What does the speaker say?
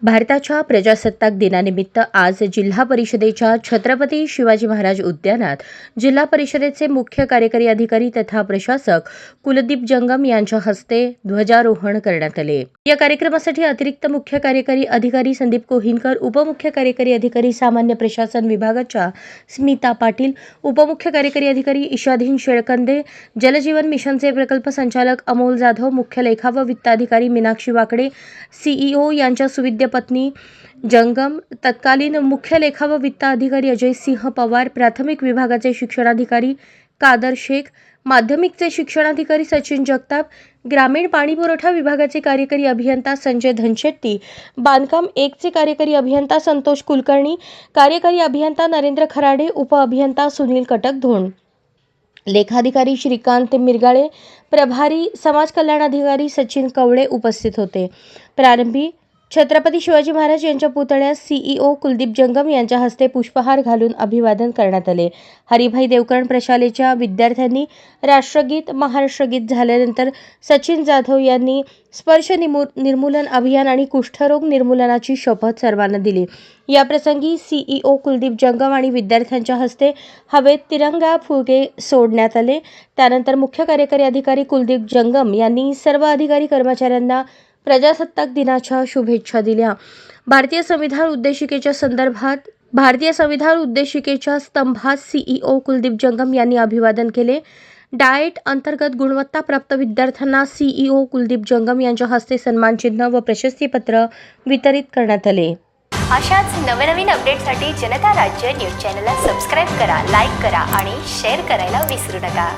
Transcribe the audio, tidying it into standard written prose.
भारताच्या प्रजासत्ताक दिनानिमित्त आज जिल्हा परिषदेच्या छत्रपती शिवाजी महाराज उद्यानात जिल्हा परिषदेचे मुख्य कार्यकारी अधिकारी तथा प्रशासक कुलदीप जंगम यांच्या हस्ते ध्वजारोहण करण्यात आले। या कार्यक्रमासाठी अतिरिक्त मुख्य कार्यकारी अधिकारी संदीप कोहिनकर, उपमुख्य कार्यकारी अधिकारी सामान्य प्रशासन विभागाच्या स्मिता पाटील, उपमुख्य कार्यकारी अधिकारी ईशाधीन शेळकंदे, जलजीवन मिशनचे प्रकल्प संचालक अमोल जाधव, मुख्य लेखा व वित्त अधिकारी मीनाक्षी वाकडे, सीईओ यांच्या सुविद्य पत्नी जंगम, तत्कालीन मुख्य लेखा व वित्त अधिकारी अजय सिंह पवार, प्राथमिक विभागाचे शिक्षणाधिकारी कादर शेख, माध्यमिकचे शिक्षणाधिकारी सचिन जगताप, ग्रामीण पाणीपुरवठा विभागाचे कार्यकारी अभियंता संजय धनशेट्टी, बांधकाम 1 चे कार्यकारी अभियंता संतोष कुलकर्णी, कार्यकारी अभियंता नरेंद्र खराडे, उपअभियंता सुनील कटकधोंड, लेखाधिकारी श्रीकांत मिरगाळे, प्रभारी समाज कल्याण अधिकारी सचिन कवडे उपस्थित होते। प्रारंभी छत्रपती शिवाजी महाराज यांच्या पुतळ्यास सीईओ कुलदीप जंगम यांच्या हस्ते पुष्पहार घालून अभिवादन करण्यात आले। हरिभाई देवकरण प्रशालेच्या विद्यार्थ्यांनी राष्ट्रगीत, महाराष्ट्रगीत झाल्यानंतर सचिन जाधव यांनी स्पर्श निर्मूलन अभियान आणि कुष्ठरोग निर्मूलनाची शपथ सर्वांना दिली। या प्रसंगी सीईओ कुलदीप जंगम आणि विद्यार्थ्यांच्या हस्ते हवेत तिरंगा फुगे सोडण्यात आले। त्यानंतर मुख्य कार्यकारी अधिकारी कुलदीप जंगम यांनी सर्व अधिकारी कर्मचाऱ्यांना प्रजासत्ताक दिनाच्या शुभेच्छा दिल्या। भारतीय संविधान उद्देशिकेच्या स्तंभात सीईओ कुलदीप जंगम यांनी अभिवादन केले। डाएट अंतर्गत गुणवत्ता प्राप्त विद्यार्थ्यांना सीईओ कुलदीप जंगम यांच्या हस्ते सन्मानचिन्ह व प्रशस्तीपत्र वितरित करण्यात आले। अशाच नवनवीन अपडेटसाठी जनता राज्य न्यूज चॅनलला सबस्क्राइब करा, लाईक करा आणि शेअर करायला विसरू नका।